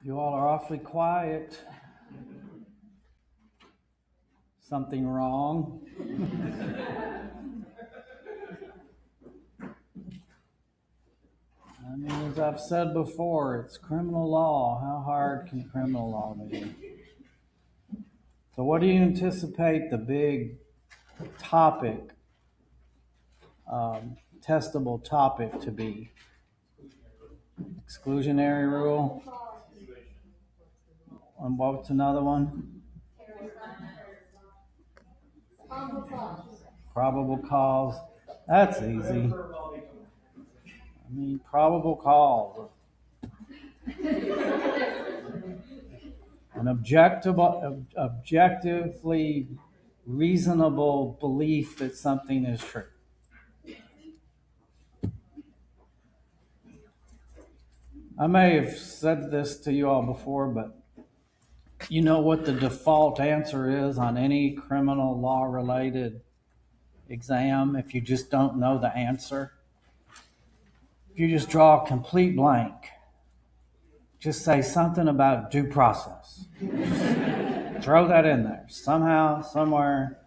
You all are awfully quiet. Something wrong? I mean, as I've said before, it's criminal law. How hard can criminal law be? So, what do you anticipate the big topic, testable topic to be? Exclusionary rule? And what's another one? Probable cause. That's easy. I mean, probable cause. An objectively reasonable belief that something is true. I may have said this to you all before, but you know what the default answer is on any criminal law related exam if you just don't know the answer? If you just draw a complete blank, just say something about due process. Throw that in there. Somehow, somewhere,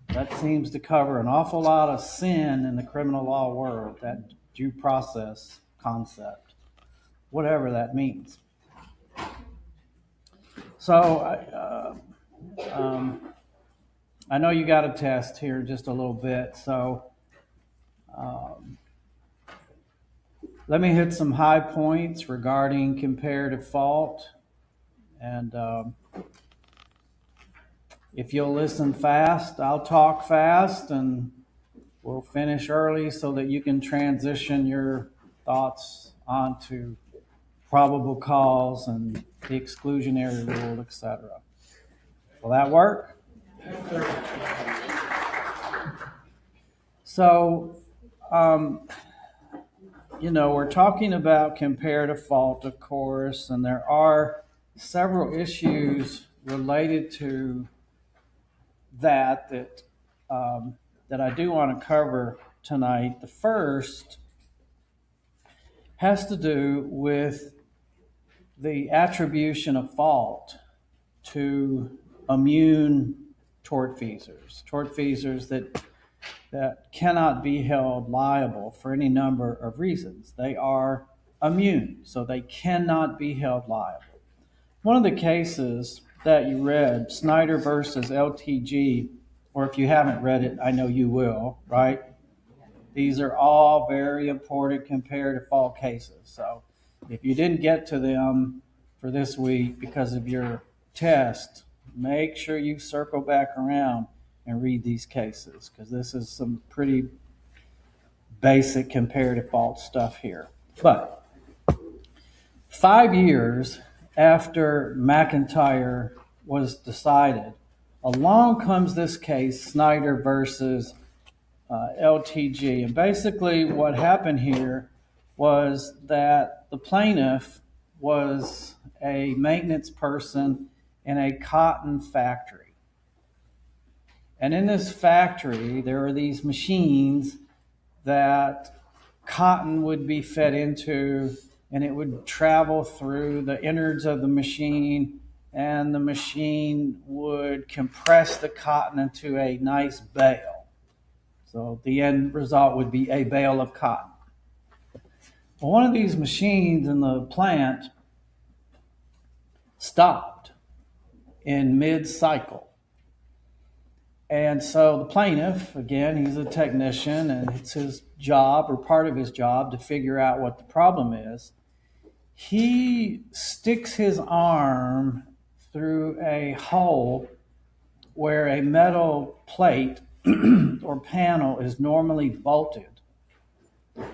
that seems to cover an awful lot of sin in the criminal law world, that due process concept, whatever that means. So, I know you got a test here just a little bit, so let me hit some high points regarding comparative fault. And if you'll listen fast, I'll talk fast, and we'll finish early so that you can transition your thoughts onto probable cause and the exclusionary rule, etc. Will that work? So, we're talking about comparative fault, of course, and there are several issues related to that I do want to cover tonight. The first has to do with the attribution of fault to immune tortfeasors that cannot be held liable for any number of reasons. They are immune, so they cannot be held liable. One of the cases that you read, Snyder versus LTG, or if you haven't read it, I know you will, right? These are all very important comparative fault cases. So if you didn't get to them for this week because of your test, make sure you circle back around and read these cases, because this is some pretty basic comparative fault stuff here. But 5 years after McIntyre was decided, along comes this case, Snyder versus LTG. And basically what happened here was that the plaintiff was a maintenance person in a cotton factory. And in this factory, there were these machines that cotton would be fed into, and it would travel through the innards of the machine, and the machine would compress the cotton into a nice bale. So the end result would be a bale of cotton. Well, one of these machines in the plant stopped in mid-cycle. And so the plaintiff, again, he's a technician, and it's his job, or part of his job, to figure out what the problem is. He sticks his arm through a hole where a metal plate or panel is normally bolted.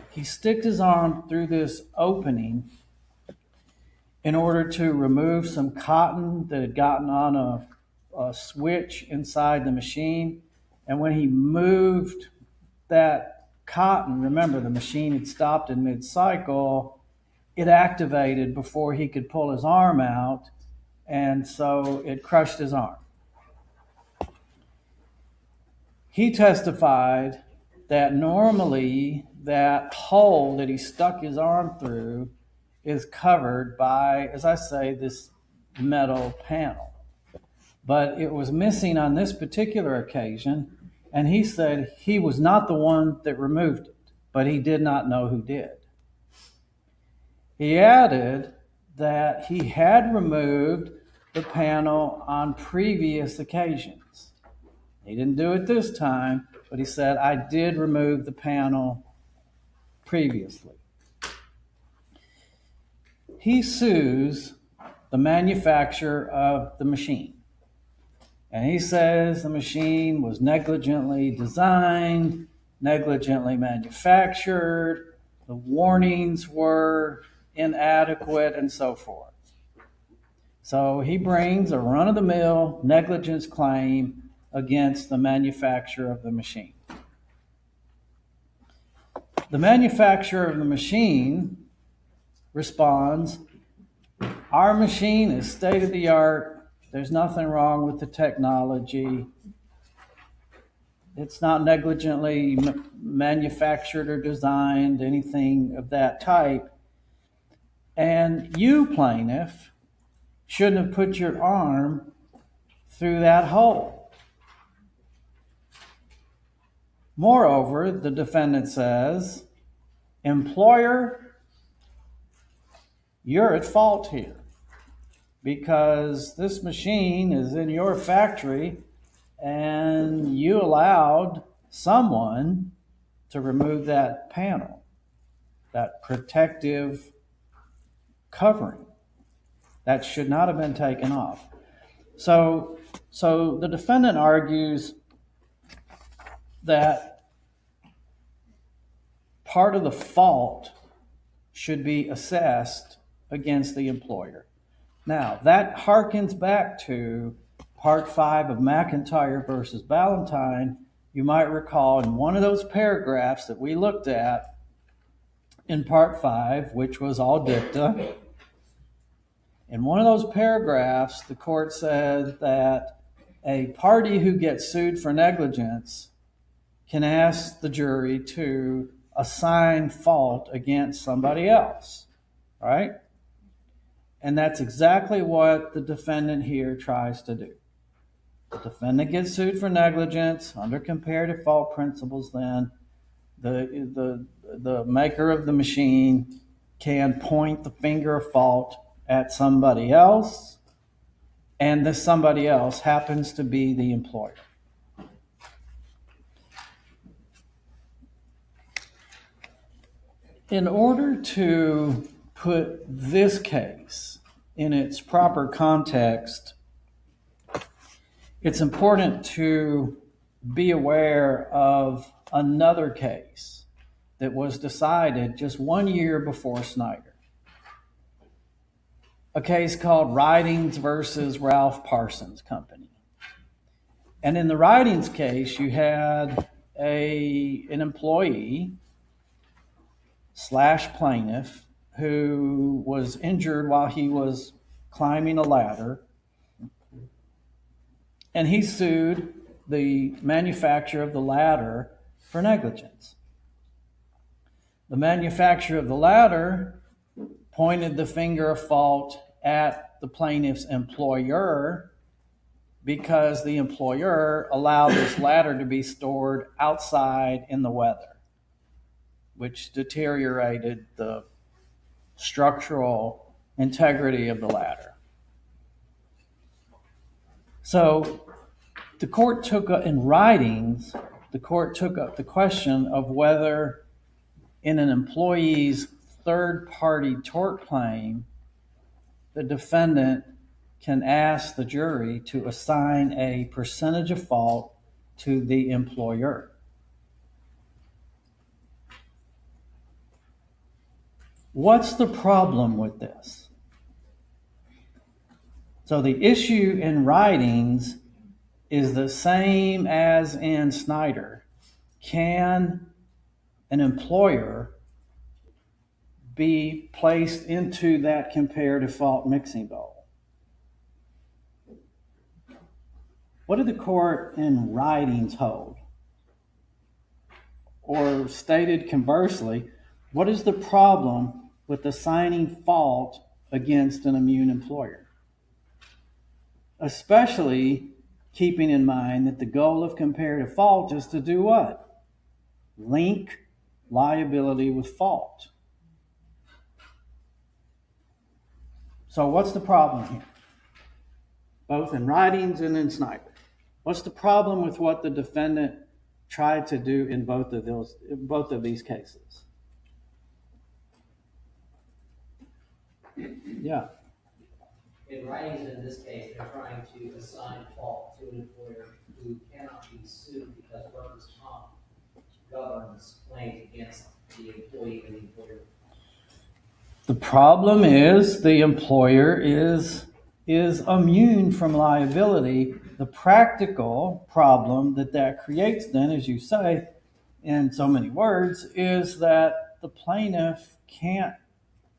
He sticks his arm through this opening in order to remove some cotton that had gotten on a switch inside the machine. And when he moved that cotton, remember the machine had stopped in mid-cycle, it activated before he could pull his arm out, and so it crushed his arm. He testified that normally that hole that he stuck his arm through is covered by, as I say, this metal panel. But it was missing on this particular occasion, and he said he was not the one that removed it, but he did not know who did. He added that he had removed the panel on previous occasions. He didn't do it this time, but he said, I did remove the panel previously. He sues the manufacturer of the machine. And he says the machine was negligently designed, negligently manufactured, the warnings were inadequate, and so forth. So he brings a run-of-the-mill negligence claim against the manufacturer of the machine. The manufacturer of the machine responds, our machine is state-of-the-art. There's nothing wrong with the technology. It's not negligently manufactured or designed, anything of that type. And you, plaintiff, shouldn't have put your arm through that hole. Moreover, the defendant says, employer, you're at fault here because this machine is in your factory and you allowed someone to remove that panel, that protective covering. That should not have been taken off. So the defendant argues that part of the fault should be assessed against the employer. Now, that harkens back to Part 5 of McIntyre versus Ballantyne. You might recall in one of those paragraphs that we looked at in Part 5, which was all dicta, in one of those paragraphs, the court said that a party who gets sued for negligence can ask the jury to assign fault against somebody else, right? And that's exactly what the defendant here tries to do. The defendant gets sued for negligence under comparative fault principles, then the maker of the machine can point the finger of fault at somebody else, and this somebody else happens to be the employer. In order to put this case in its proper context, it's important to be aware of another case that was decided just 1 year before Snyder. A case called Ridings versus Ralph Parsons Company. And in the Ridings case, you had an employee / plaintiff who was injured while he was climbing a ladder, and he sued the manufacturer of the ladder for negligence. The manufacturer of the ladder pointed the finger of fault at the plaintiff's employer because the employer allowed this ladder to be stored outside in the weather, which deteriorated the structural integrity of the ladder. So the court took up, in Ridings, the court took up the question of whether in an employee's third-party tort claim, the defendant can ask the jury to assign a percentage of fault to the employer. What's the problem with this? So the issue in Ridings is the same as in Snyder. Can an employer be placed into that comparative fault mixing bowl? What did the court in Ridings hold? Or stated conversely, what is the problem with assigning fault against an immune employer, especially keeping in mind that the goal of comparative fault is to do what? Link liability with fault. So what's the problem here? Both in Ridings and in Snyder. What's the problem with what the defendant tried to do in both of these cases? Yeah. In Ridings, in this case, they're trying to assign fault to an employer who cannot be sued because workers' comp governs claims against the employee and the employer. The problem is the employer is immune from liability. The practical problem that creates then, as you say, in so many words, is that the plaintiff can't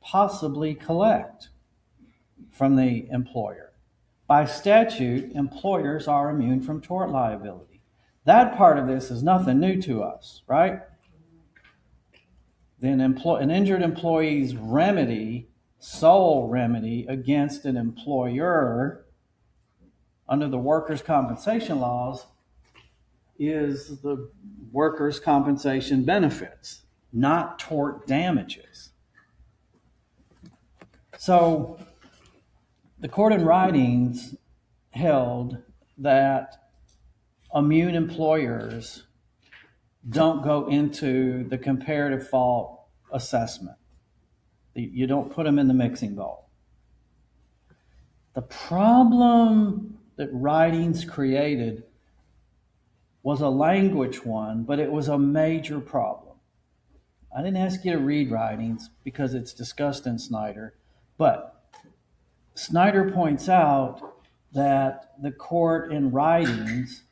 possibly collect from the employer. By statute, employers are immune from tort liability. That part of this is nothing new to us, right? Then an injured employee's sole remedy against an employer under the workers' compensation laws is the workers' compensation benefits, not tort damages. So the court in Ridings held that immune employers don't go into the comparative fault assessment. You don't put them in the mixing bowl. The problem that Ridings created was a language one, but it was a major problem. I didn't ask you to read Ridings because it's discussed in Snyder, but Snyder points out that the court in Ridings,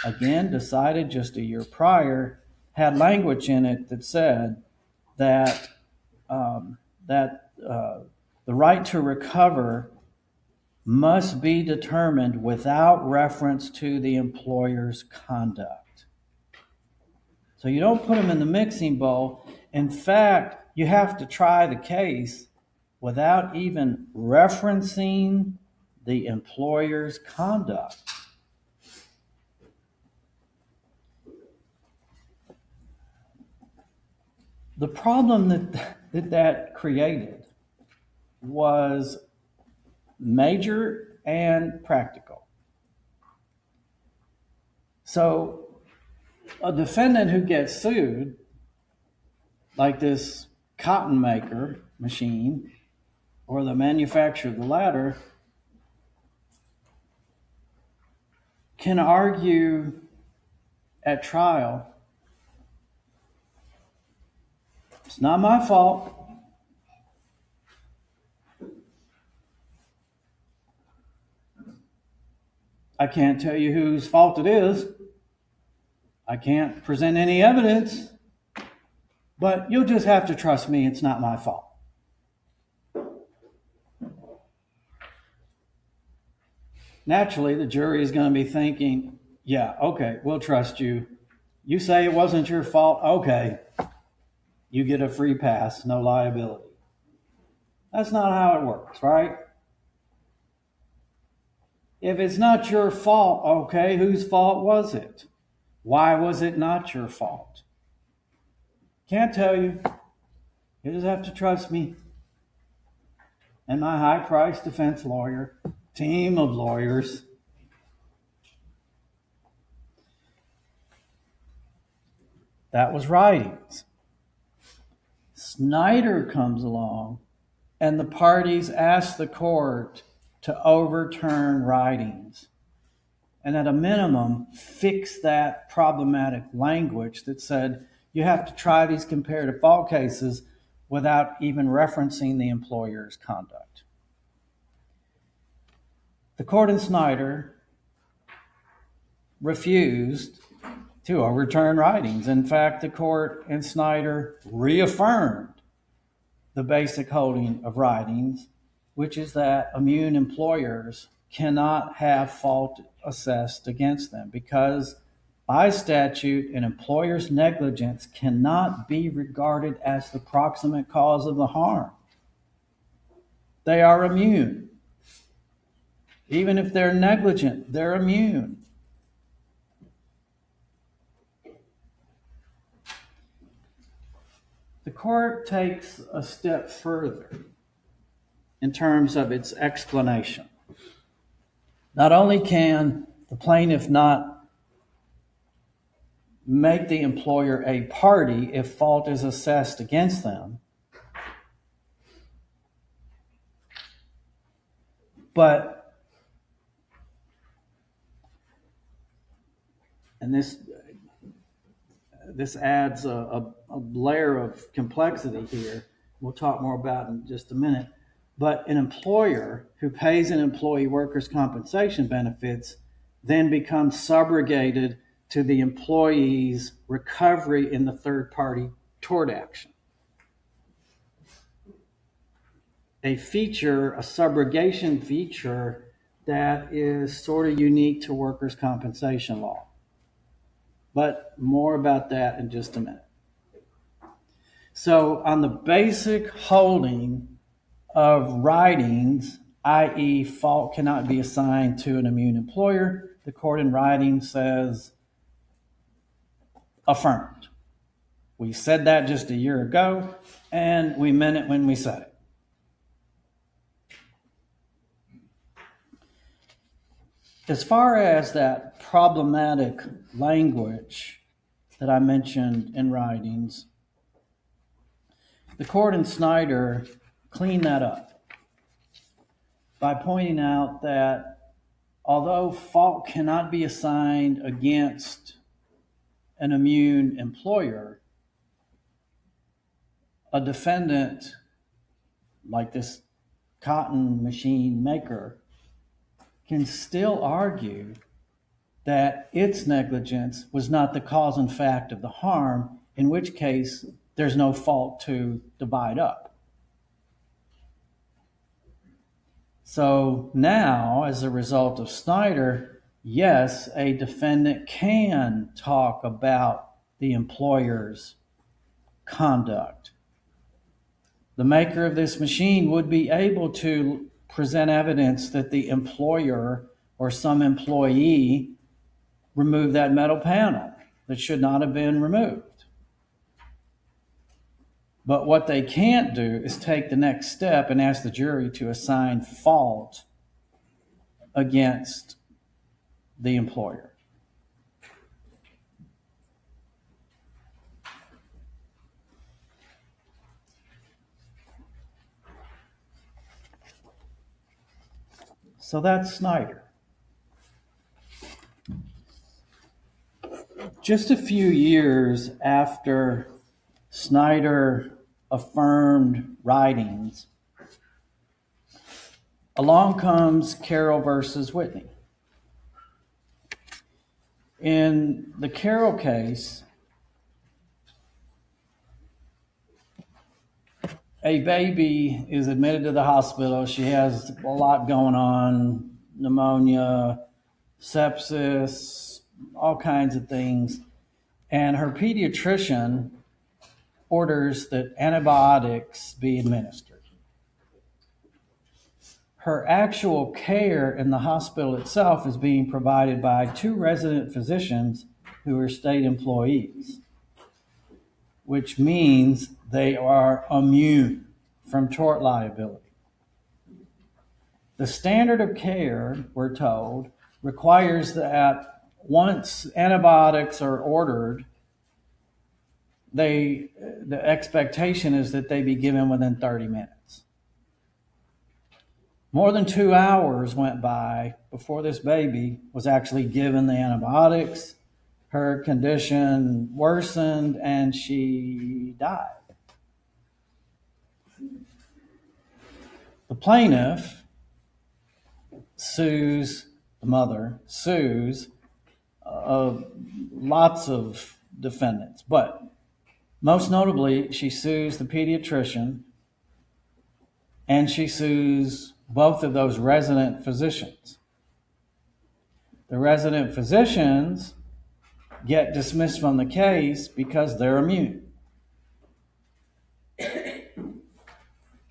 again decided just a year prior, had language in it that said that the right to recover must be determined without reference to the employer's conduct. So you don't put them in the mixing bowl. In fact, you have to try the case without even referencing the employer's conduct. The problem that created was major and practical. So a defendant who gets sued, like this cotton maker machine or the manufacturer of the ladder, can argue at trial, it's not my fault. I can't tell you whose fault it is. I can't present any evidence, but you'll just have to trust me, it's not my fault. Naturally, the jury is going to be thinking, yeah, okay, we'll trust you. You say it wasn't your fault, okay. You get a free pass, no liability. That's not how it works, right? If it's not your fault, okay, whose fault was it? Why was it not your fault? Can't tell you. You just have to trust me and my high-priced defense lawyer, team of lawyers. That was Ridings. Snyder comes along, and the parties ask the court to overturn Ridings, and at a minimum, fix that problematic language that said you have to try these comparative fault cases without even referencing the employer's conduct. The court in Snyder refused to overturn Ridings. In fact, the court in Snyder reaffirmed the basic holding of Ridings, which is that immune employers cannot have fault assessed against them because by statute, an employer's negligence cannot be regarded as the proximate cause of the harm. they are immune. Even if they're negligent, they're immune. The court takes a step further in terms of its explanation. Not only can the plaintiff not make the employer a party if fault is assessed against them, but, and this adds a layer of complexity here, we'll talk more about in just a minute, but an employer who pays an employee workers' compensation benefits then becomes subrogated to the employee's recovery in the third-party tort action. A subrogation feature that is sort of unique to workers' compensation law. But more about that in just a minute. So on the basic holding of writings, i.e. fault cannot be assigned to an immune employer, the court in writing says affirmed. We said that just a year ago, and we meant it when we said it. As far as that problematic language that I mentioned in writings, the court in Snyder cleaned that up by pointing out that although fault cannot be assigned against an immune employer, a defendant like this cotton machine maker can still argue that its negligence was not the cause and fact of the harm, in which case there's no fault to divide up. So now, as a result of Snyder, yes, a defendant can talk about the employer's conduct. The maker of this machine would be able to present evidence that the employer or some employee removed that metal panel that should not have been removed. But what they can't do is take the next step and ask the jury to assign fault against the employer. So that's Snyder. Just a few years after Snyder affirmed writings, along comes Carroll versus Whitney. In the Carroll case, a baby is admitted to the hospital. She has a lot going on, pneumonia, sepsis, all kinds of things. And her pediatrician orders that antibiotics be administered. Her actual care in the hospital itself is being provided by 2 resident physicians who are state employees, which means they are immune from tort liability. The standard of care, we're told, requires that once antibiotics are ordered, the expectation is that they be given within 30 minutes. More than 2 hours went by before this baby was actually given the antibiotics. Her condition worsened and she died. The plaintiff sues, the mother sues lots of defendants, but most notably, she sues the pediatrician and she sues both of those resident physicians. The resident physicians get dismissed from the case because they're immune.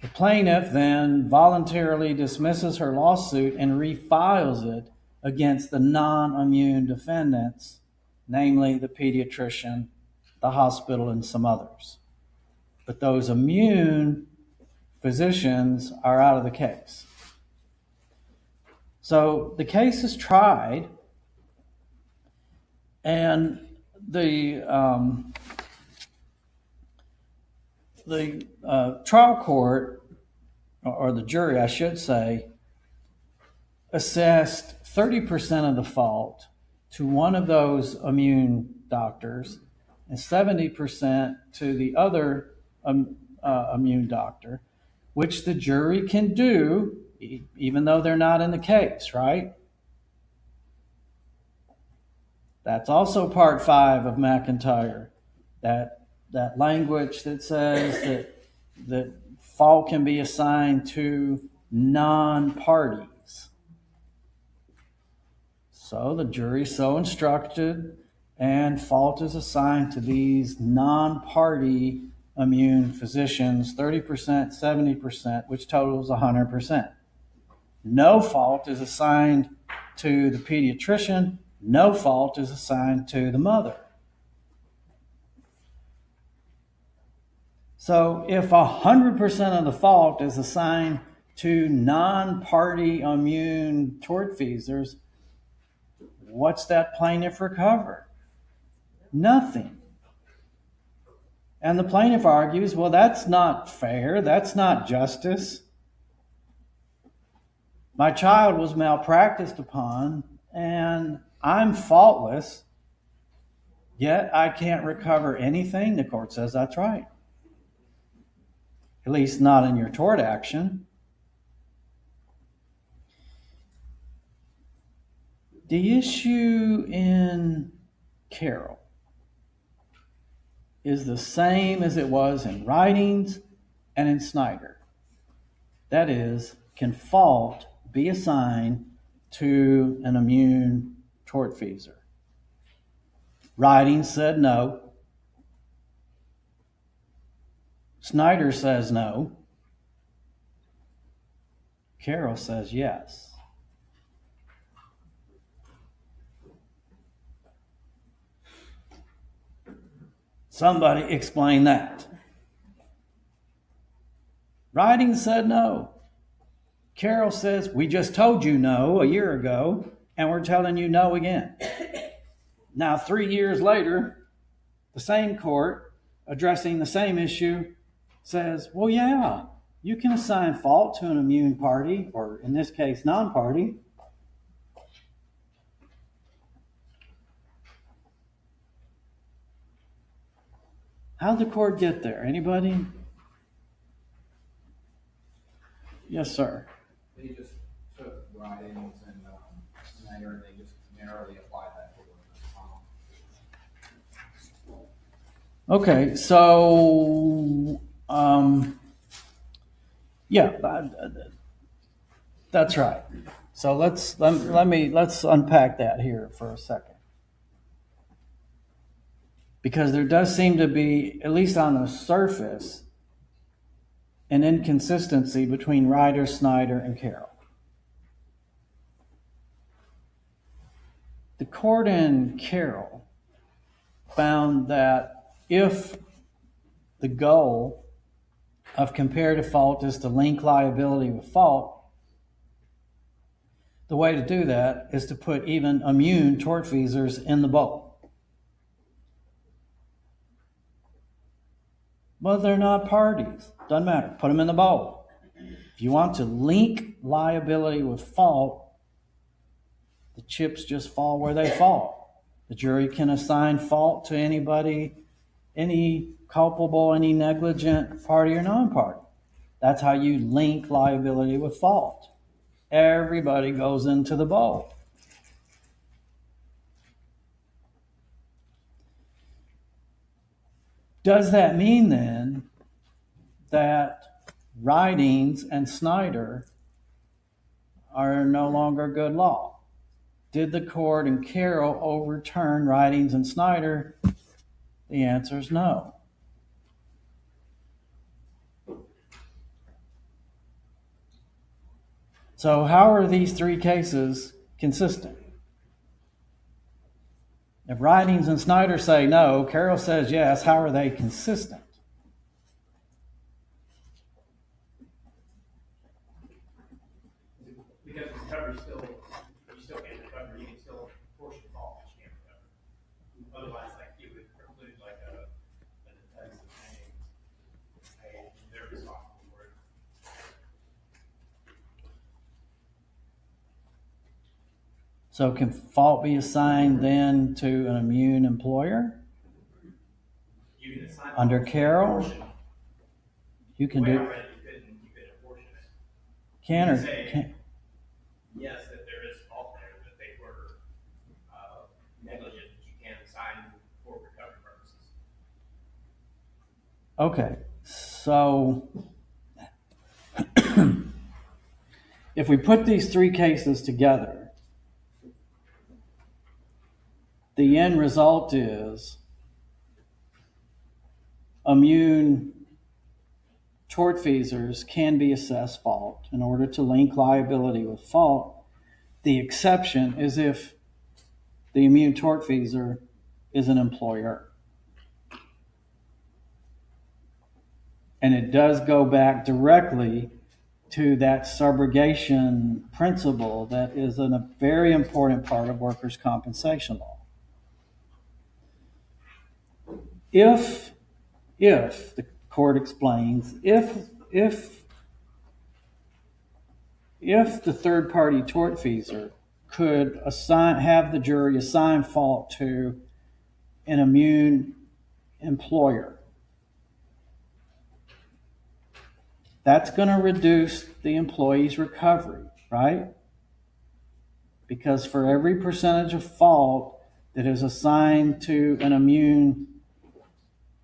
The plaintiff then voluntarily dismisses her lawsuit and refiles it against the non-immune defendants, namely the pediatrician, the hospital, and some others. But those immune physicians are out of the case. So the case is tried, and the trial court, or the jury, I should say, assessed 30% of the fault to one of those immune doctors and 70% to the other immune doctor, which the jury can do even though they're not in the case, right? That's also part 5 of McIntyre. That language that says that fault can be assigned to non-parties. So the jury is so instructed, and fault is assigned to these non-party immune physicians, 30%, 70%, which totals 100%. No fault is assigned to the pediatrician. No fault is assigned to the mother. So if 100% of the fault is assigned to non-party immune tortfeasors, what's that plaintiff recover? Nothing. And the plaintiff argues, well, that's not fair. That's not justice. My child was malpracticed upon, and I'm faultless, yet I can't recover anything. The court says that's right. At least not in your tort action. The issue in Carroll is the same as it was in Ridings and in Snyder. That is, can fault be assigned to an immune tortfeasor? Ridings said no. Snyder says no. Carroll says yes. Somebody explain that. Ridings said no. Carroll says, we just told you no a year ago, and we're telling you no again. Now, 3 years later, the same court, addressing the same issue, says, well, yeah, you can assign fault to an immune party, or in this case, non-party. How'd the court get there? Anybody? Yes, sir. They just took Ridings and Snyder, and they just narrowly applied that to Okay, so yeah, that's right. So let's unpack that here for a second, because there does seem to be, at least on the surface, an inconsistency between Ryder, Snyder, and Carroll. The court in Carroll found that if the goal of comparative fault is to link liability with fault, the way to do that is to put even immune tortfeasors in the bowl. But they're not parties. Doesn't matter. Put them in the bowl. If you want to link liability with fault, the chips just fall where they fall. The jury can assign fault to anybody, any culpable, any negligent party or non-party. That's how you link liability with fault. Everybody goes into the bowl. Does that mean then that Ridings and Snyder are no longer good law? Did the court in Carroll overturn Ridings and Snyder? The answer is no. So how are these three cases consistent? If Ridings and Snyder say no, Carroll says yes, how are they consistent? Because recovery still, you still can't recover, you can still portion fault, but you can't recover. Otherwise, like, you would preclude like a defense of saying, hey, they're responsible for it. So can fault be assigned then to an immune employer? You can assign. Under Carroll? portion. You can The way I do, read it, you couldn't apportion it. can or Say- can't? Yes, that there is fault there, that they were negligent, but you can't assign for recovery purposes. Okay, so if we put these three cases together, the end result is immune tortfeasors can be assessed fault in order to link liability with fault. The exception is if the immune tortfeasor is an employer. And it does go back directly to that subrogation principle that is a very important part of workers' compensation law. If the court explains, if the third party tortfeasor could have the jury assign fault to an immune employer, that's going to reduce the employee's recovery, right? Because for every percentage of fault that is assigned to an immune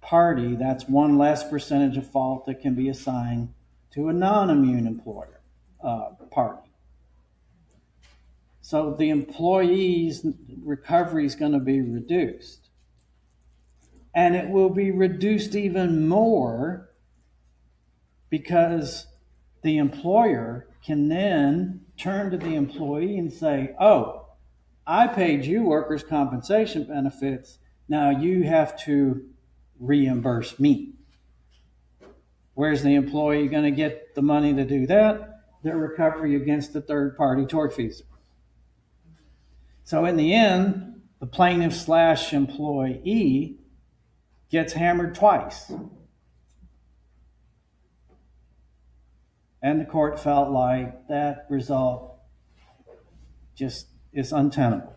party, that's one less percentage of fault that can be assigned to a non-immune employer party. So the employee's recovery is going to be reduced. And it will be reduced even more because the employer can then turn to the employee and say, oh, I paid you workers' compensation benefits. Now you have to reimburse me. Where's the employee going to get the money to do that? Their recovery against the third party tortfeasor. So in the end, the plaintiff / employee gets hammered twice. And the court felt like that result just is untenable.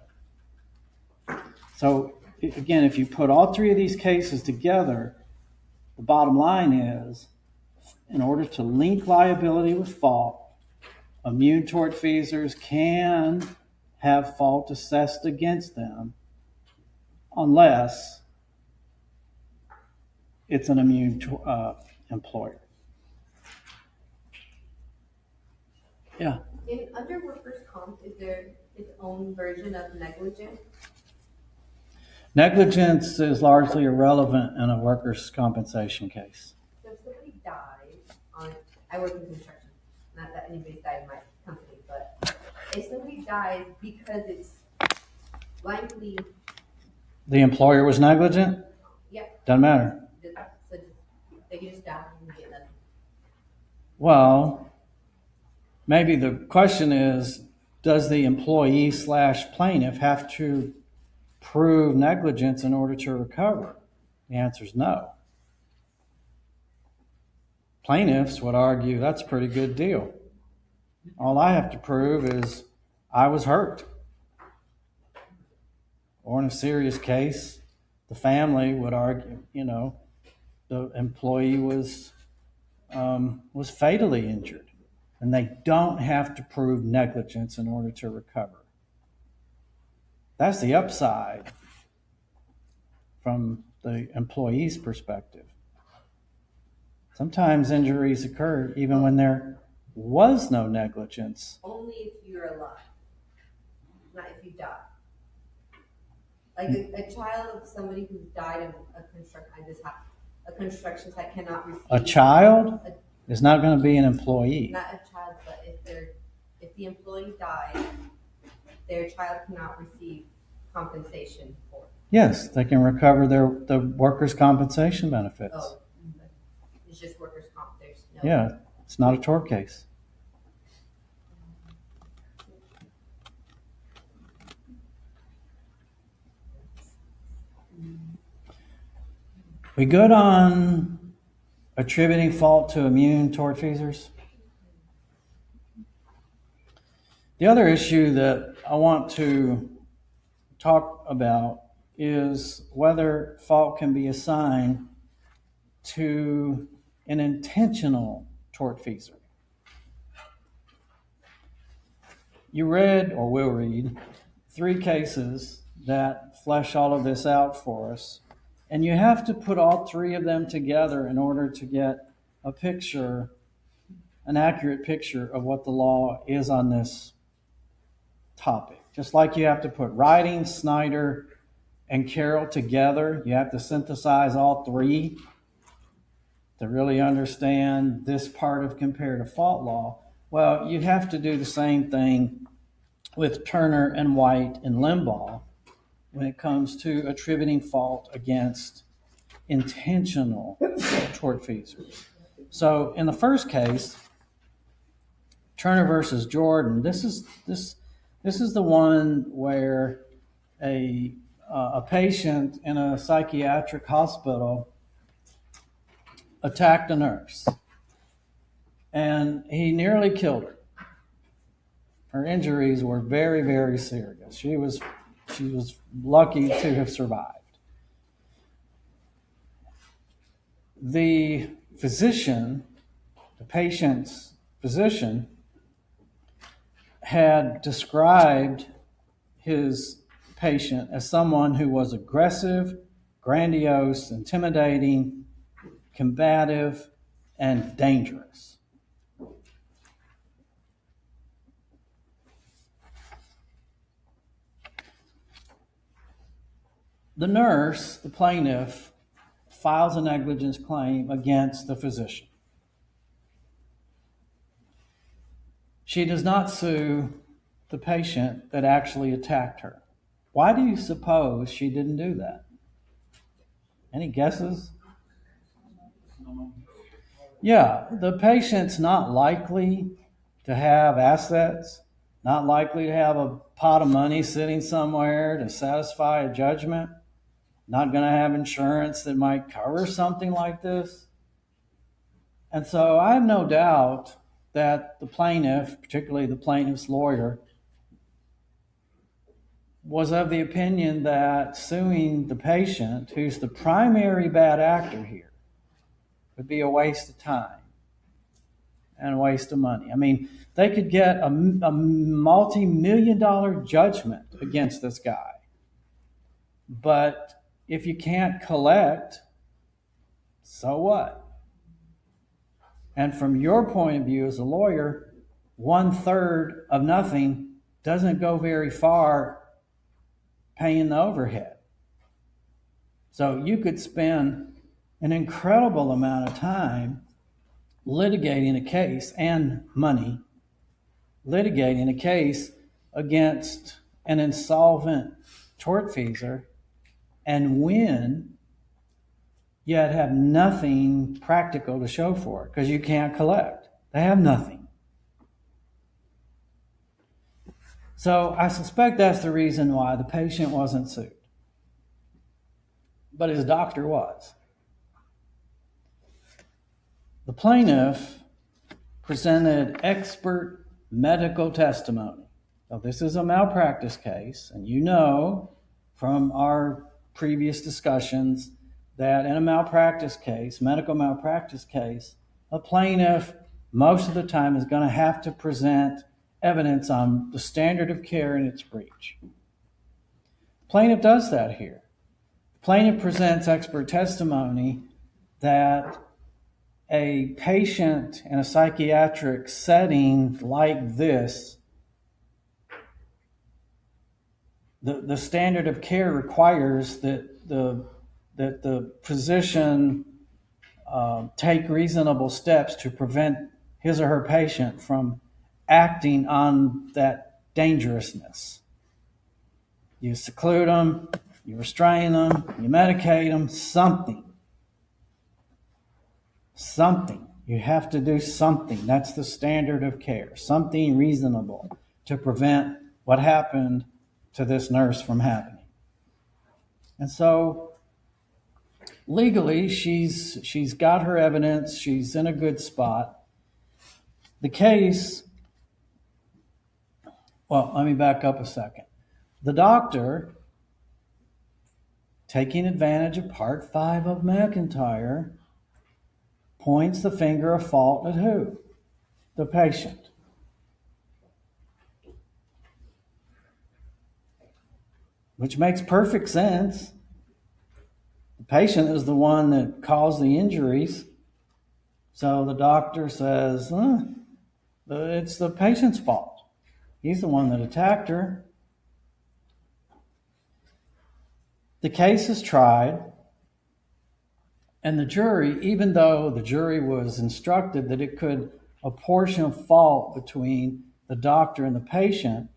So again, if you put all three of these cases together, the bottom line is, in order to link liability with fault, immune tortfeasors can have fault assessed against them unless it's an immune employer. Yeah. Under workers' comp, is there its own version of negligence? Negligence is largely irrelevant in a workers' compensation case. So if somebody dies I work in construction, not that anybody's died in my company, but if somebody dies because it's likely, The employer was negligent? yeah, Doesn't matter. so they can just die and get nothing. Well, maybe the question is, does the employee / plaintiff have to prove negligence in order to recover? The answer is no. Plaintiffs would argue that's a pretty good deal. All I have to prove is I was hurt. Or in a serious case, the family would argue, the employee was fatally injured. And they don't have to prove negligence in order to recover. That's the upside from the employee's perspective. Sometimes injuries occur even when there was no negligence. Only if you're alive, not if you die. Like a child of somebody who died of a construction site cannot receive. A child is not going to be an employee. Not a child, but if the employee dies, their child cannot receive compensation for it. Yes, they can recover the workers' compensation benefits. Oh, it's just workers' comp, there's no. Yeah, it's not a tort case. We good on attributing fault to immune tortfeasors? The other issue that I want to talk about is whether fault can be assigned to an intentional tortfeasor. You read, or will read, 3 cases that flesh all of this out for us. And you have to put all 3 of them together in order to get a picture, an accurate picture of what the law is on this topic. Just like you have to put Riding, Snyder, and Carroll together, you have to synthesize all 3 to really understand this part of comparative fault law. Well, you have to do the same thing with Turner and White and Limbaugh when it comes to attributing fault against intentional tortfeasors. So in the first case, Turner versus Jordan, this is the one where a patient in a psychiatric hospital attacked a nurse, and he nearly killed her. Her injuries were very, very serious. She was lucky to have survived. The physician, the patient's physician, had described his patient as someone who was aggressive, grandiose, intimidating, combative, and dangerous. The nurse, the plaintiff, files a negligence claim against the physician. She does not sue the patient that actually attacked her. Why do you suppose she didn't do that? Any guesses? Yeah, the patient's not likely to have assets, not likely to have a pot of money sitting somewhere to satisfy a judgment, not going to have insurance that might cover something like this. And so I have no doubt that the plaintiff, particularly the plaintiff's lawyer, was of the opinion that suing the patient, who's the primary bad actor here, would be a waste of time and a waste of money. I mean, they could get a multi-million-dollar judgment against this guy. But if you can't collect, so what? And from your point of view as a lawyer, 1/3 of nothing doesn't go very far paying the overhead. So you could spend an incredible amount of time litigating a case and money, litigating a case against an insolvent tortfeasor and win, yet have nothing practical to show for it because you can't collect. They have nothing. So I suspect that's the reason why the patient wasn't sued. But his doctor was. The plaintiff presented expert medical testimony. Now, this is a malpractice case, and you know from our previous discussions that in a malpractice case, medical malpractice case, a plaintiff most of the time is going to have to present evidence on the standard of care and its breach. The plaintiff does that here. The plaintiff presents expert testimony that a patient in a psychiatric setting like this, the standard of care requires that the physician take reasonable steps to prevent his or her patient from acting on that dangerousness. You seclude them, you restrain them, you medicate them, something. Something. You have to do something. That's the standard of care. Something reasonable to prevent what happened to this nurse from happening. And so legally, she's got her evidence. She's in a good spot. The case, well, let me back up a second. The doctor, taking advantage of Part 5 of McIntyre, points the finger of fault at who? The patient. Which makes perfect sense. The patient is the one that caused the injuries. So the doctor says, it's the patient's fault. He's the one that attacked her. The case is tried, and the jury, even though the jury was instructed that it could apportion fault between the doctor and the patient,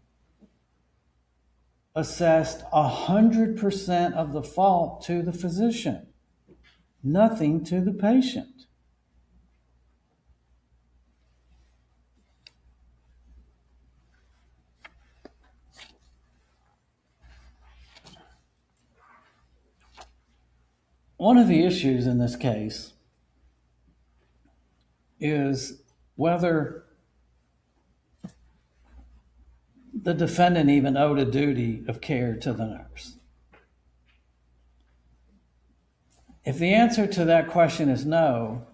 assessed 100% of the fault to the physician, nothing to the patient. One of the issues in this case is whether the defendant even owed a duty of care to the nurse. If the answer to that question is no,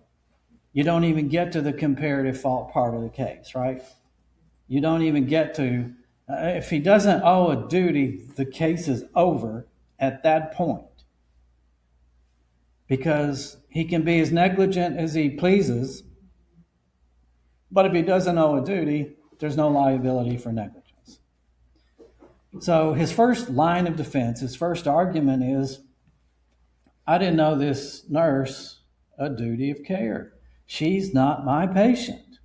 you don't even get to the comparative fault part of the case, right? You don't even get to, if he doesn't owe a duty, the case is over at that point. Because he can be as negligent as he pleases, but if he doesn't owe a duty, there's no liability for negligence. So his first line of defense, his first argument is, I didn't owe this nurse a duty of care. She's not my patient.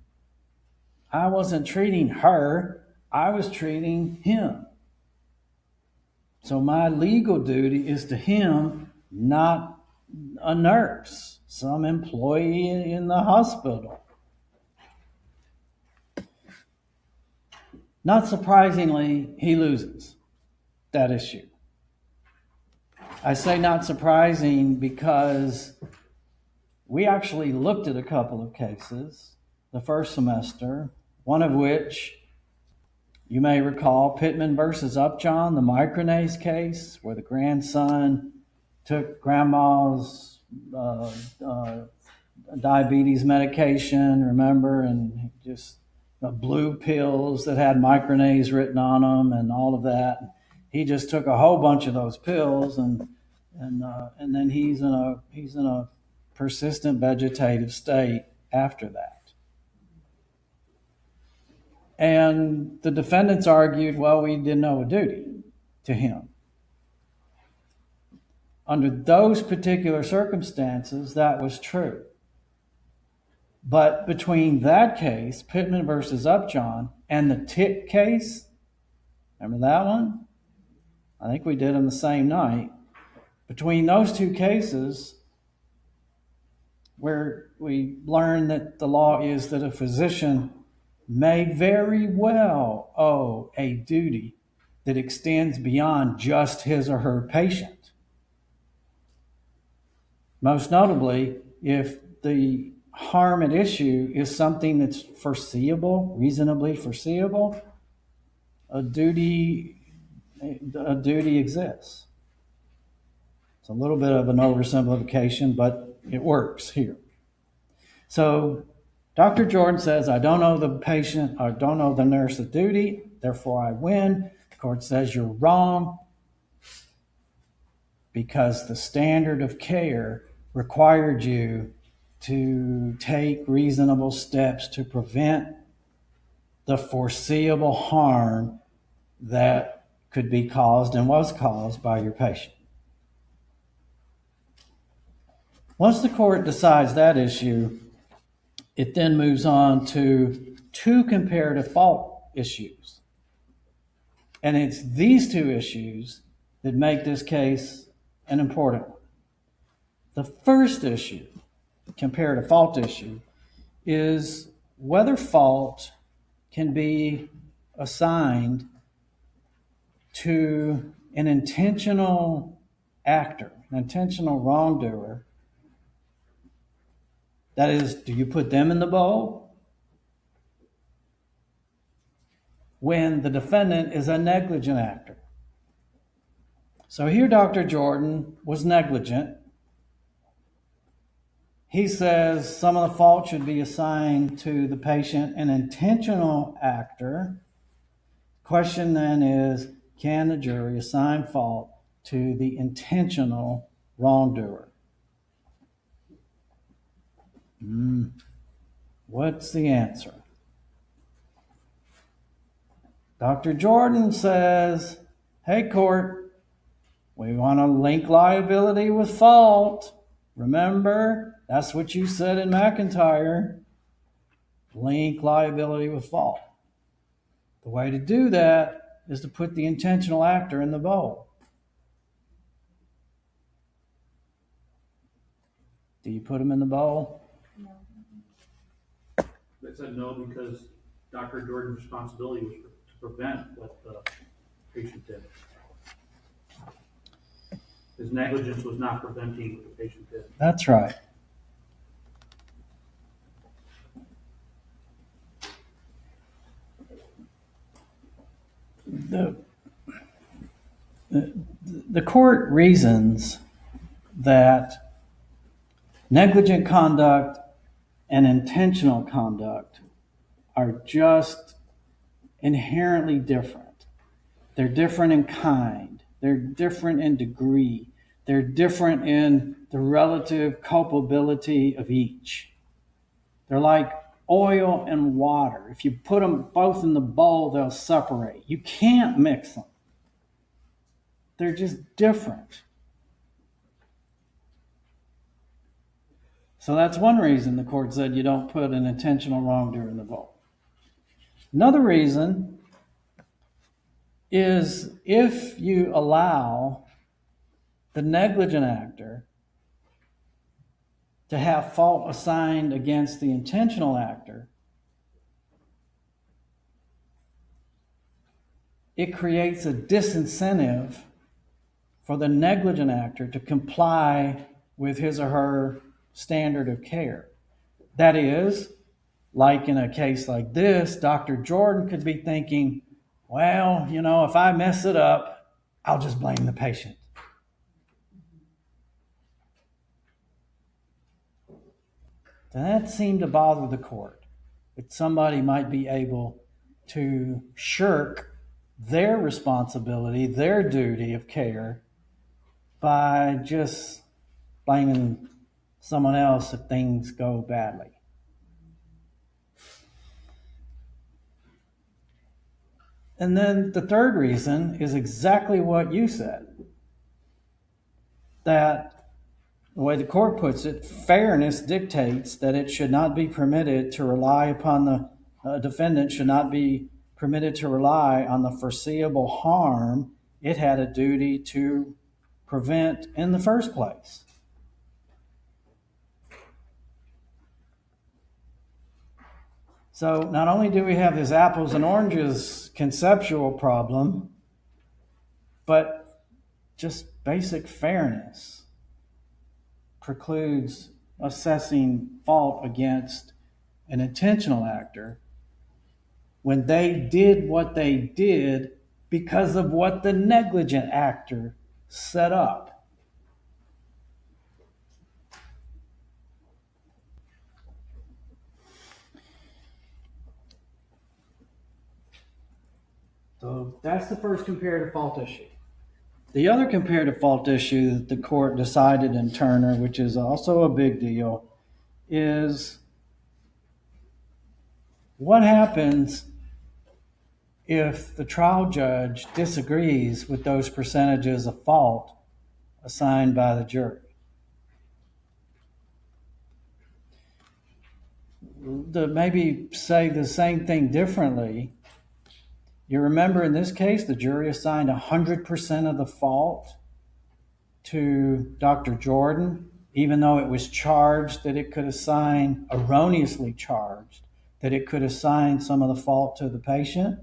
I wasn't treating her, I was treating him. So my legal duty is to him, not a nurse, some employee in the hospital. Not surprisingly, he loses that issue. I say not surprising because we actually looked at a couple of cases the first semester, one of which you may recall, Pittman versus Upjohn, the Micronase case, where the grandson took grandma's diabetes medication, remember, and just blue pills that had Micronase written on them and all of that. He just took a whole bunch of those pills, and then he's in a persistent vegetative state after that. And the defendants argued, well, we didn't owe a duty to him. Under those particular circumstances, that was true. But between that case, Pittman versus Upjohn, and the Tick case, remember that one? I think we did them the same night. Between those two cases, where we learned that the law is that a physician may very well owe a duty that extends beyond just his or her patient. Most notably, if the harm at issue is something that's foreseeable, reasonably foreseeable, a duty exists. It's a little bit of an oversimplification, but it works here. So Dr. Jordan says, I don't owe the patient, I don't owe the nurse a duty, therefore I win. The court says you're wrong because the standard of care required you to take reasonable steps to prevent the foreseeable harm that could be caused and was caused by your patient. Once the court decides that issue, it then moves on to two comparative fault issues. And it's these two issues that make this case an important one. The first issue, comparative fault issue, is whether fault can be assigned to an intentional actor, an intentional wrongdoer. That is, do you put them in the bowl when the defendant is a negligent actor? So here Dr. Jordan was negligent. He says some of the fault should be assigned to the patient, an intentional actor. Question then is, can the jury assign fault to the intentional wrongdoer? What's the answer? Dr. Jordan says, hey, court, we want to link liability with fault. Remember, that's what you said in McIntyre. Link liability with fault. The way to do that is to put the intentional actor in the bowl. Do you put him in the bowl? They said no because Dr. Jordan's responsibility was to prevent what the patient did. His negligence was not preventing what the patient did. That's right. The court reasons that negligent conduct and intentional conduct are just inherently different. They're different in kind. They're different in degree. They're different in the relative culpability of each. They're like oil and water. If you put them both in the bowl, they'll separate. You can't mix them. They're just different. So that's one reason the court said you don't put an intentional wrongdoer in the bowl. Another reason is if you allow the negligent actor to have fault assigned against the intentional actor, it creates a disincentive for the negligent actor to comply with his or her standard of care. That is, like in a case like this, Dr. Jordan could be thinking, well, if I mess it up, I'll just blame the patient. That seemed to bother the court, that somebody might be able to shirk their responsibility, their duty of care, by just blaming someone else if things go badly. And then the third reason is exactly what you said, that the way the court puts it, fairness dictates that it should not be permitted to rely upon the defendant should not be permitted to rely on the foreseeable harm it had a duty to prevent in the first place. So not only do we have this apples and oranges conceptual problem, but just basic fairness precludes assessing fault against an intentional actor when they did what they did because of what the negligent actor set up. So that's the first comparative fault issue. The other comparative fault issue that the court decided in Turner, which is also a big deal, is what happens if the trial judge disagrees with those percentages of fault assigned by the jury. to maybe say the same thing differently, you remember in this case, the jury assigned 100% of the fault to Dr. Jordan, even though it was charged that it could assign, erroneously charged, that it could assign some of the fault to the patient.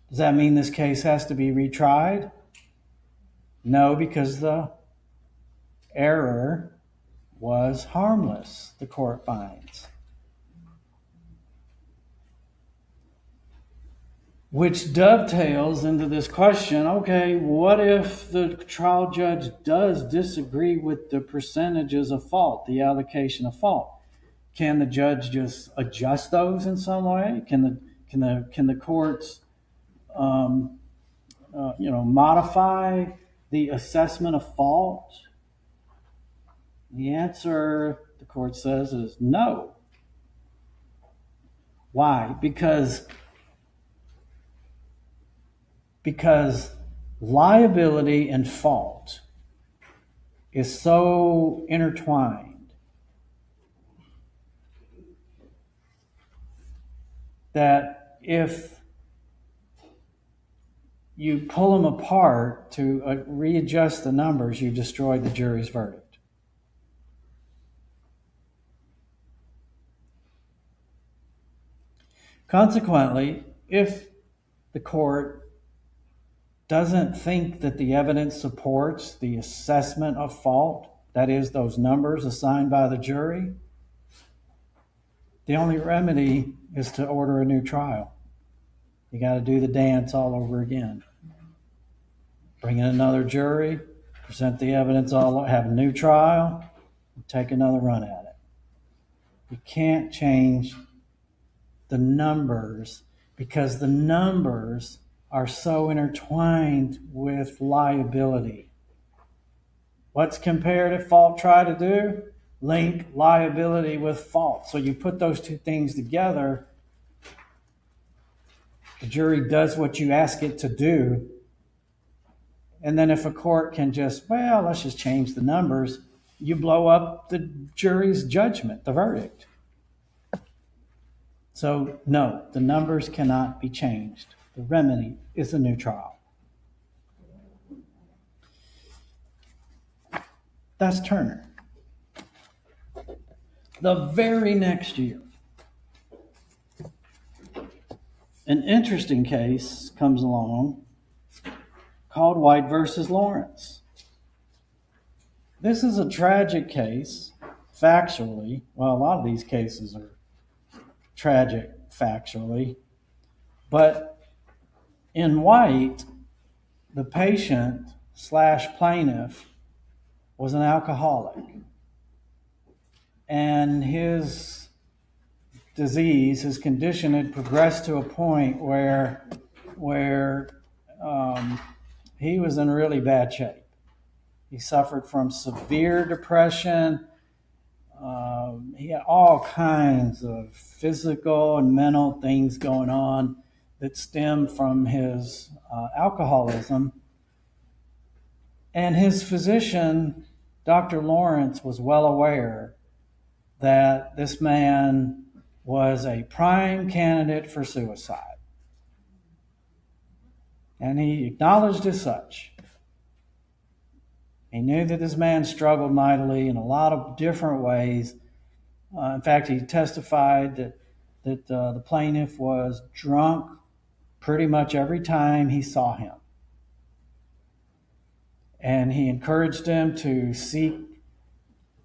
Does that mean this case has to be retried? No, because the error was harmless, the court finds. Which dovetails into this question, okay, what if the trial judge does disagree with the percentages of fault, the allocation of fault? Can the judge just adjust those in some way? Can the courts modify the assessment of fault? The answer, the court says, is no. Why? Because liability and fault is so intertwined that if you pull them apart to readjust the numbers, you destroy the jury's verdict. Consequently, if the court doesn't think that the evidence supports the assessment of fault, that is, those numbers assigned by the jury, the only remedy is to order a new trial. You got to do the dance all over again. Bring in another jury, present the evidence, have a new trial, and take another run at it. You can't change the numbers because the numbers are so intertwined with liability. What's comparative fault try to do? Link liability with fault. So you put those two things together, the jury does what you ask it to do, and then if a court can just, well, let's just change the numbers, you blow up the jury's judgment, the verdict. So no, the numbers cannot be changed. The remedy is a new trial. That's Turner. The very next year, an interesting case comes along called White versus Lawrence. This is a tragic case, factually. Well, a lot of these cases are tragic factually, but in White, the patient / plaintiff was an alcoholic, and his disease, his condition had progressed to a point where he was in really bad shape. He suffered from severe depression. He had all kinds of physical and mental things going on that stemmed from his alcoholism. And his physician, Dr. Lawrence, was well aware that this man was a prime candidate for suicide. And he acknowledged as such. He knew that this man struggled mightily in a lot of different ways. In fact, he testified that the plaintiff was drunk pretty much every time he saw him. And he encouraged him to seek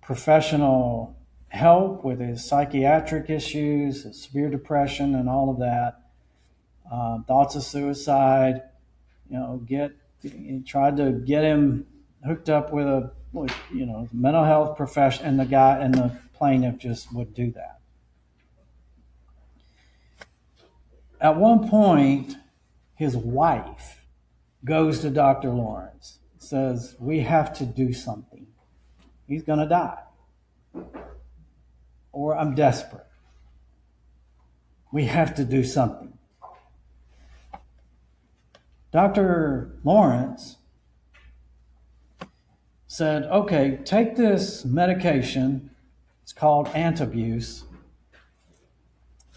professional help with his psychiatric issues, his severe depression, and all of that. Thoughts of suicide. He tried to get him hooked up with a mental health professional, and the plaintiff just would do that. At one point, his wife goes to Dr. Lawrence, says, "We have to do something. He's going to die. Or I'm desperate. We have to do something." Dr. Lawrence said, "Okay, take this medication It's called Antabuse.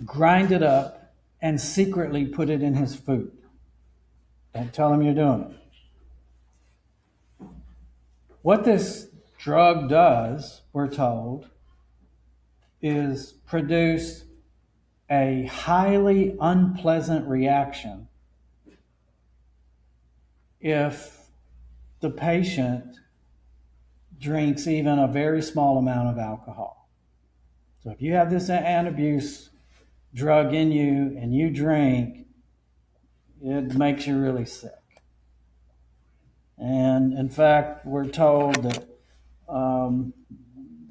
Grind it up and secretly put it in his food. Don't tell him you're doing it. What this drug does, we're told, is produce a highly unpleasant reaction if the patient drinks even a very small amount of alcohol. So if you have this antabuse drug in you and you drink, it makes you really sick. And in fact, we're told that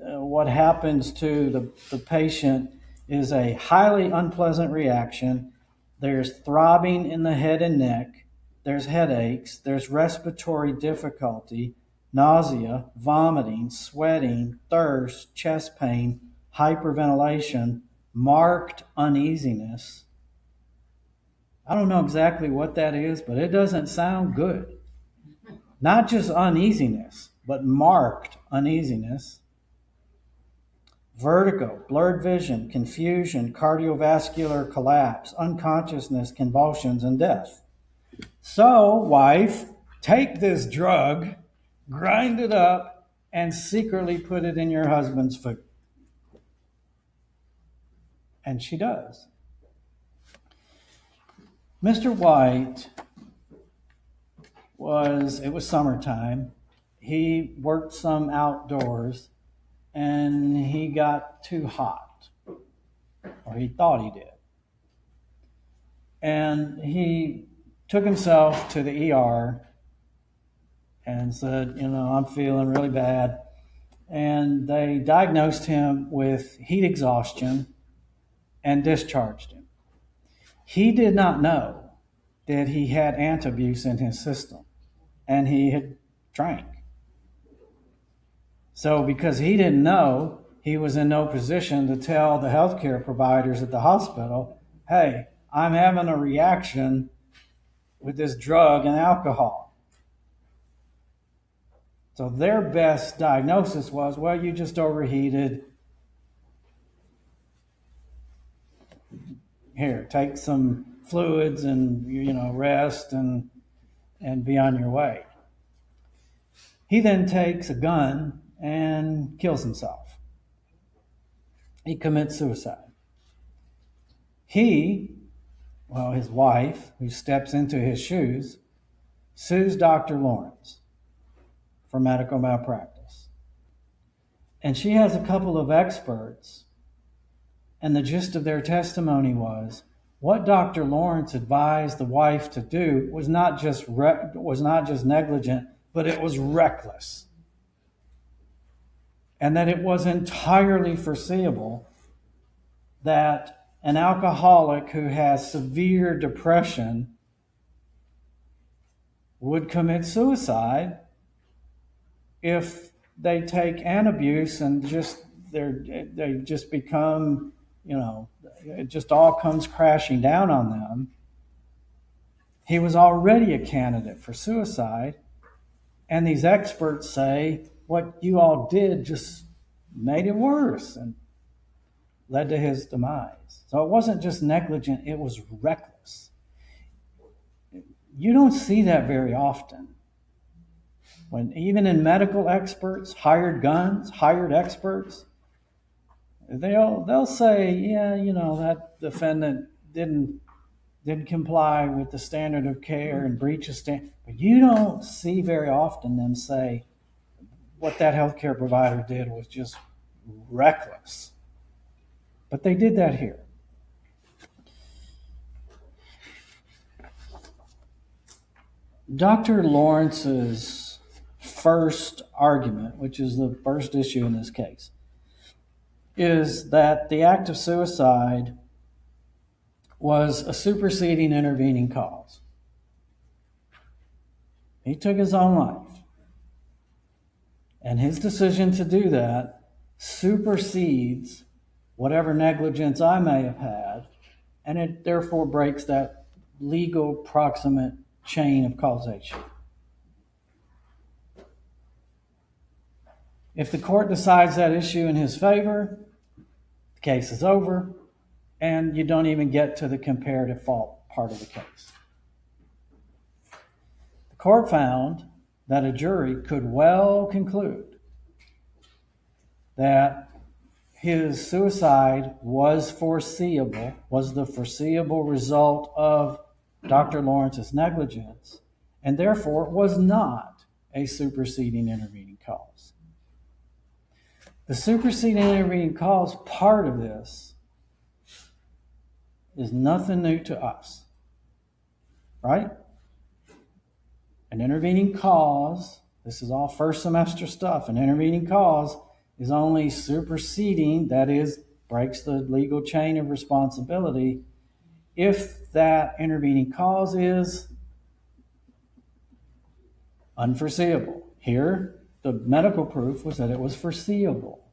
what happens to the patient is a highly unpleasant reaction. There's throbbing in the head and neck. There's headaches. There's respiratory difficulty, nausea, vomiting, sweating, thirst, chest pain, hyperventilation, marked uneasiness. I don't know exactly what that is, but it doesn't sound good. Not just uneasiness, but marked uneasiness. Vertigo, blurred vision, confusion, cardiovascular collapse, unconsciousness, convulsions, and death. So, wife, take this drug, grind it up, and secretly put it in your husband's food. And she does. Mr. White it was summertime. He worked some outdoors and he got too hot, or he thought he did. And he took himself to the ER and said, I'm feeling really bad. And they diagnosed him with heat exhaustion and discharged him. He did not know that he had antabuse in his system, and he had drank. So because he didn't know, he was in no position to tell the healthcare providers at the hospital, hey, I'm having a reaction with this drug and alcohol. So their best diagnosis was, well, you just overheated. Here, take some fluids and, rest and be on your way. He then takes a gun and kills himself. He commits suicide. His wife, who steps into his shoes, sues Dr. Lawrence for medical malpractice. And she has a couple of experts, and the gist of their testimony was what Dr. Lawrence advised the wife to do was not just negligent, but it was reckless. And that it was entirely foreseeable that an alcoholic who has severe depression would commit suicide if they take antabuse and they just become, it just all comes crashing down on them. He was already a candidate for suicide, and these experts say what you all did just made it worse and led to his demise. So it wasn't just negligent, it was reckless. You don't see that very often. When even in medical experts, hired experts, they'll say, yeah, that defendant didn't comply with the standard of care and breach a standard. But you don't see very often them say what that healthcare provider did was just reckless. But they did that here. Dr. Lawrence's first argument, which is the first issue in this case, is that the act of suicide was a superseding intervening cause. He took his own life. And his decision to do that supersedes whatever negligence I may have had, and it therefore breaks that legal proximate chain of causation. If the court decides that issue in his favor, the case is over, and you don't even get to the comparative fault part of the case. The court found that a jury could well conclude that his suicide was foreseeable, was the foreseeable result of Dr. Lawrence's negligence, and therefore was not a superseding intervening cause. The superseding intervening cause part of this is nothing new to us, right? An intervening cause, this is all first semester stuff, an intervening cause is only superseding, that is, breaks the legal chain of responsibility, if that intervening cause is unforeseeable. Here, the medical proof was that it was foreseeable.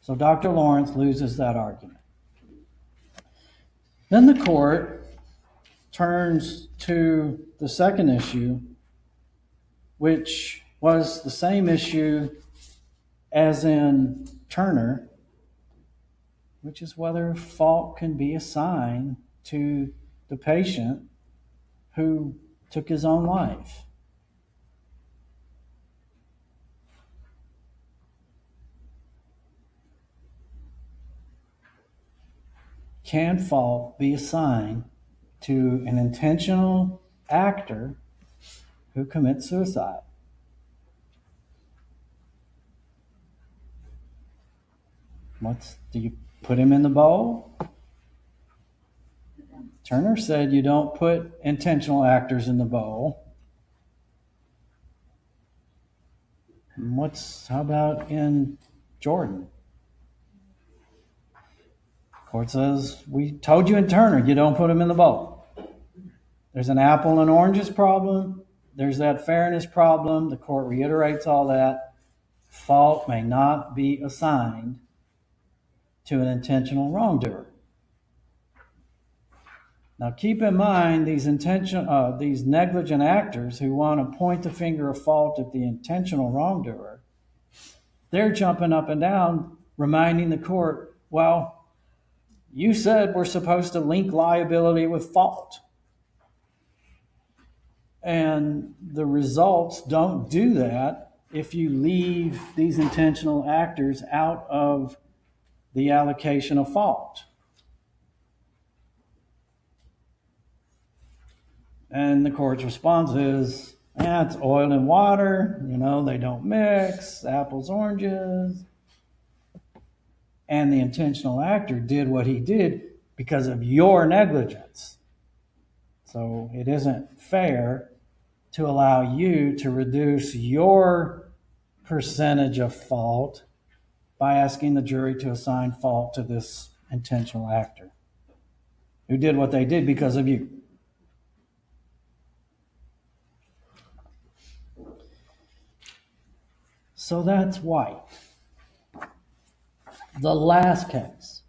So Dr. Lawrence loses that argument. Then the court turns to the second issue, which was the same issue as in Turner, which is whether fault can be assigned to the patient who took his own life. Can fault be assigned to an intentional actor who commits suicide? Do you put him in the bowl? Turner said you don't put intentional actors in the bowl. How about in Jordan? Court says, we told you in Turner, you don't put him in the bowl. There's an apple and oranges problem. There's that fairness problem. The court reiterates all that. Fault may not be assigned to an intentional wrongdoer. Now keep in mind these negligent actors who want to point the finger of fault at the intentional wrongdoer, they're jumping up and down, reminding the court, well, you said we're supposed to link liability with fault. And the results don't do that if you leave these intentional actors out of the allocation of fault. And the court's response is, it's oil and water, they don't mix, apples, oranges. And the intentional actor did what he did because of your negligence. So it isn't fair to allow you to reduce your percentage of fault by asking the jury to assign fault to this intentional actor who did what they did because of you. So that's White. The last case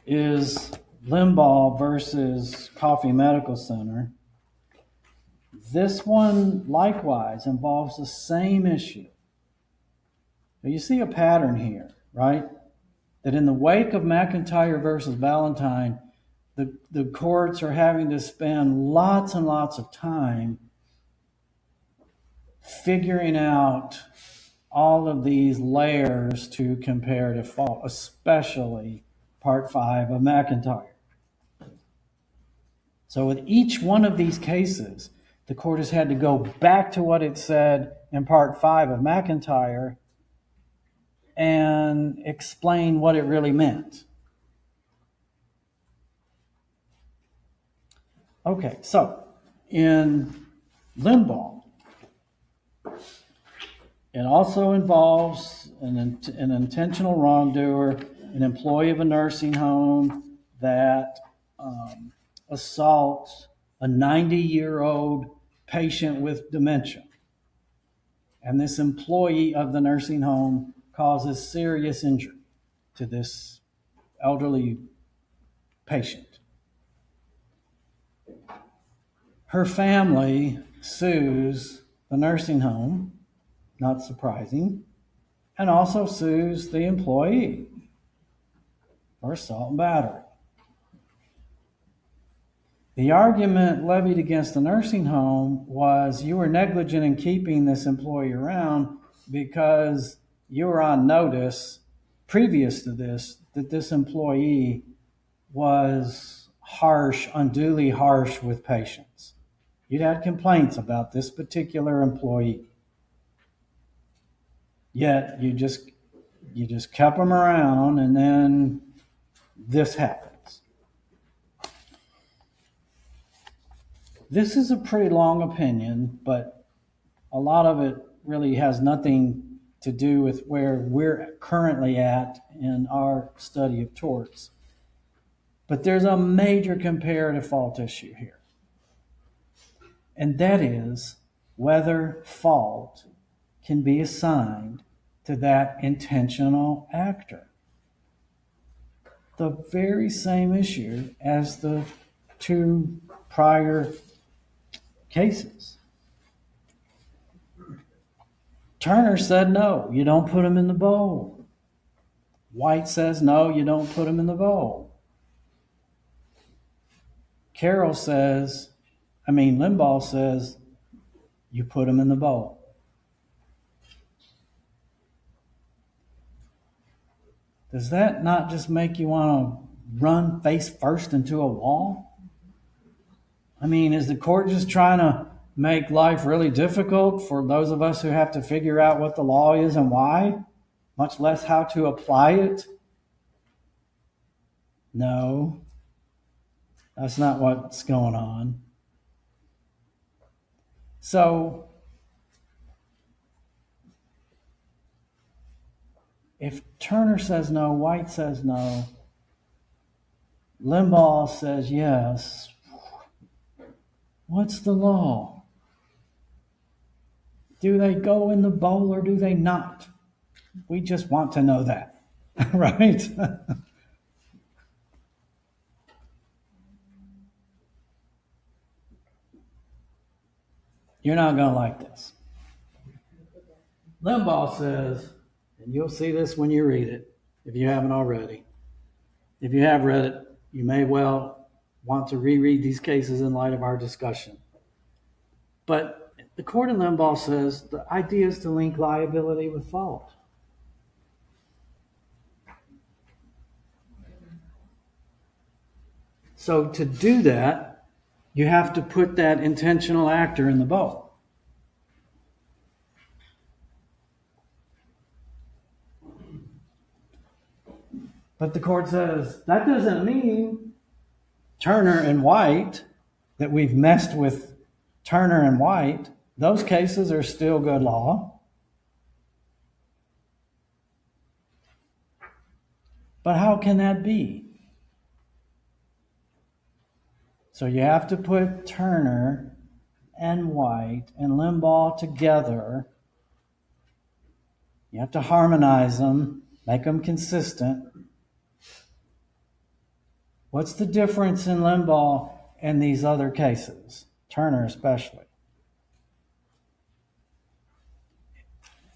is Limbaugh versus Coffee Medical Center. This one likewise involves the same issue. Now you see a pattern here, right? That in the wake of McIntyre versus Valentine, the courts are having to spend lots and lots of time figuring out all of these layers to comparative fault, especially Part 5 of McIntyre. So with each one of these cases, the court has had to go back to what it said in Part 5 of McIntyre and explain what it really meant. Okay, so in Limbaugh, it also involves an intentional wrongdoer, an employee of a nursing home that assaults a 90-year-old patient with dementia. And this employee of the nursing home causes serious injury to this elderly patient. Her family sues the nursing home, not surprising, and also sues the employee for assault and battery. The argument levied against the nursing home was you were negligent in keeping this employee around because you were on notice previous to this that this employee was harsh, unduly harsh with patients. You'd had complaints about this particular employee. Yet you just kept them around, and then this happens. This is a pretty long opinion, but a lot of it really has nothing to do with where we're currently at in our study of torts. But there's a major comparative fault issue here. And that is whether fault can be assigned to that intentional actor. The very same issue as the two prior cases. Turner said, no, you don't put him in the bowl. White says, no, you don't put him in the bowl. Limbaugh says, you put him in the bowl. Does that not just make you want to run face first into a wall? I mean, is the court just trying to make life really difficult for those of us who have to figure out what the law is and why, much less how to apply it? No, that's not what's going on. So, if Turner says no, White says no, Limbaugh says yes, what's the law? Do they go in the bowl or do they not? We just want to know that, right? You're not going to like this. Limbaugh says, and you'll see this when you read it, if you haven't already. If you have read it, you may well want to reread these cases in light of our discussion. But the court in Limbaugh says the idea is to link liability with fault. So to do that, you have to put that intentional actor in the bowl. But the court says that doesn't mean Turner and White, that we've messed with Turner and White. Those cases are still good law. But how can that be? So you have to put Turner and White and Limbaugh together. You have to harmonize them, make them consistent. What's the difference in Limbaugh and these other cases? Turner especially.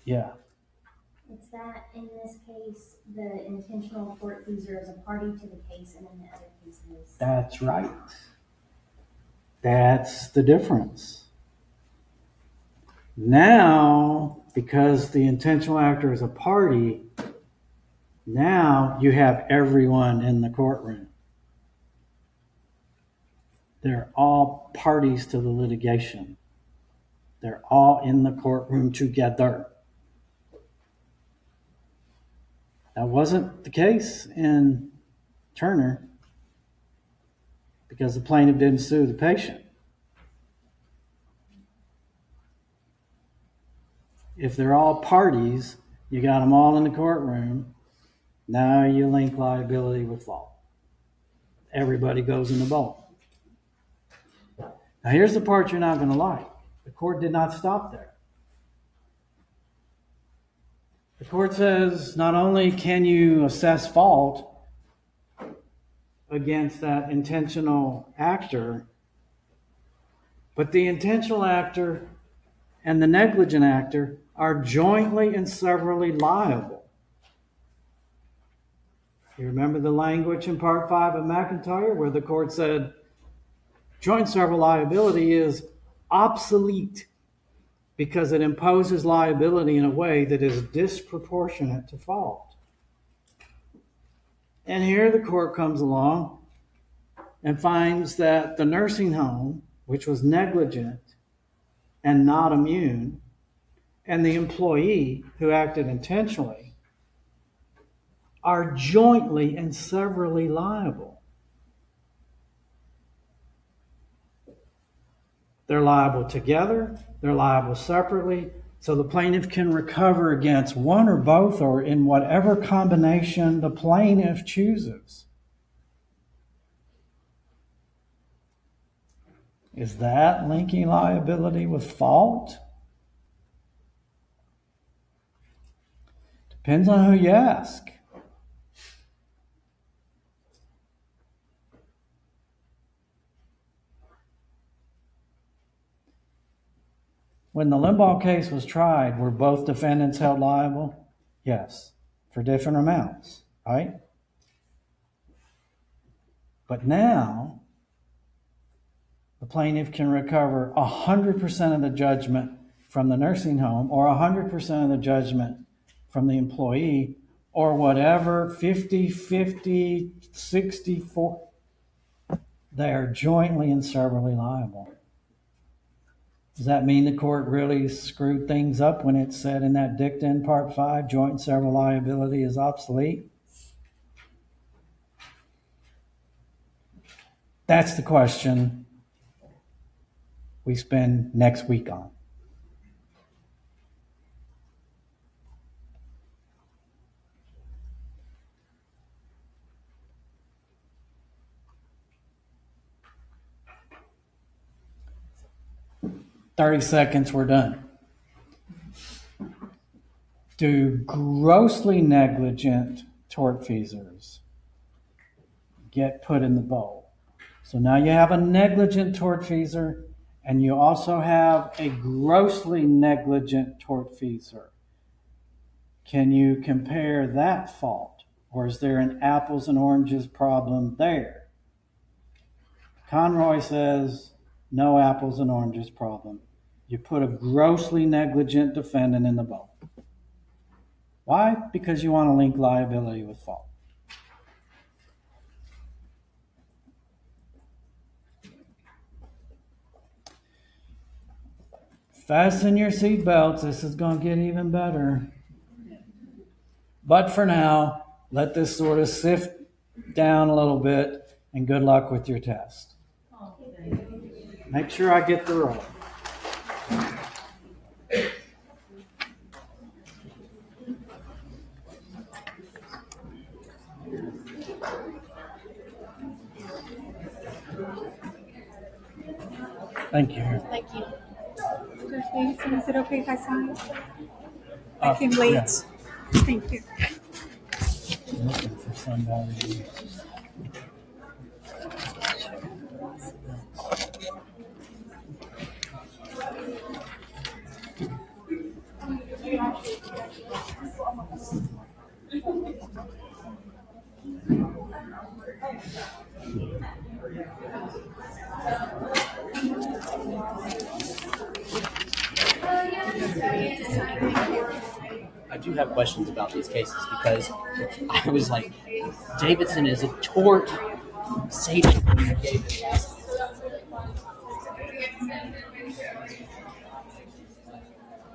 Yeah. It's that in this case, the intentional tortfeasor is a party to the case, and in the other cases. That's right. That's the difference. Now, because the intentional actor is a party, now you have everyone in the courtroom. They're all parties to the litigation. They're all in the courtroom together. That wasn't the case in Turner because the plaintiff didn't sue the patient. If they're all parties, you got them all in the courtroom, now you link liability with fault. Everybody goes in the bowl. Now here's the part you're not going to like. The court did not stop there. The court says not only can you assess fault against that intentional actor, but the intentional actor and the negligent actor are jointly and severally liable. You remember the language in Part 5 of McIntyre where the court said joint and several liability is obsolete because it imposes liability in a way that is disproportionate to fault. And here the court comes along and finds that the nursing home, which was negligent and not immune, and the employee who acted intentionally are jointly and severally liable. They're liable together, they're liable separately, so the plaintiff can recover against one or both or in whatever combination the plaintiff chooses. Is that linking liability with fault? Depends on who you ask. When the Limbaugh case was tried, were both defendants held liable? Yes, for different amounts, right? But now, the plaintiff can recover 100% of the judgment from the nursing home or 100% of the judgment from the employee or whatever, 50, 50, 64. They are jointly and severally liable. Does that mean the court really screwed things up when it said in that dicta in Part 5, joint and several liability is obsolete? That's the question we spend next week on. "30 seconds, we're done." Do grossly negligent tortfeasors get put in the bowl? So now you have a negligent tortfeasor and you also have a grossly negligent tortfeasor. Can you compare that fault? Or is there an apples and oranges problem there? Conroy says no apples and oranges problem. You put a grossly negligent defendant in the bowl. Why? Because you want to link liability with fault. Fasten your seatbelts. This is going to get even better. But for now, let this sort of sift down a little bit, and good luck with your test. Make sure I get the roll. Thank you. Thank you. Judge Davidson, is it okay if I sign? I came late. Yeah. Thank you. Looking for somebody. I do have questions about these cases because I was like, Davidson is a tort sadist when he gave his last.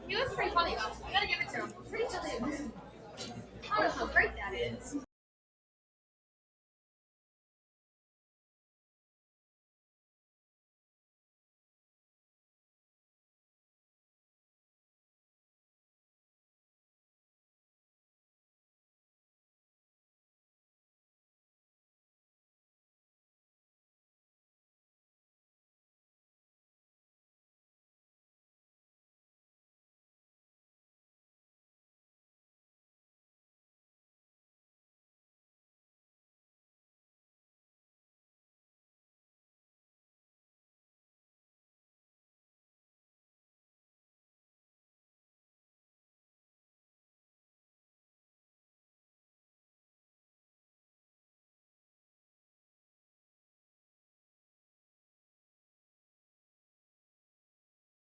He was pretty funny though.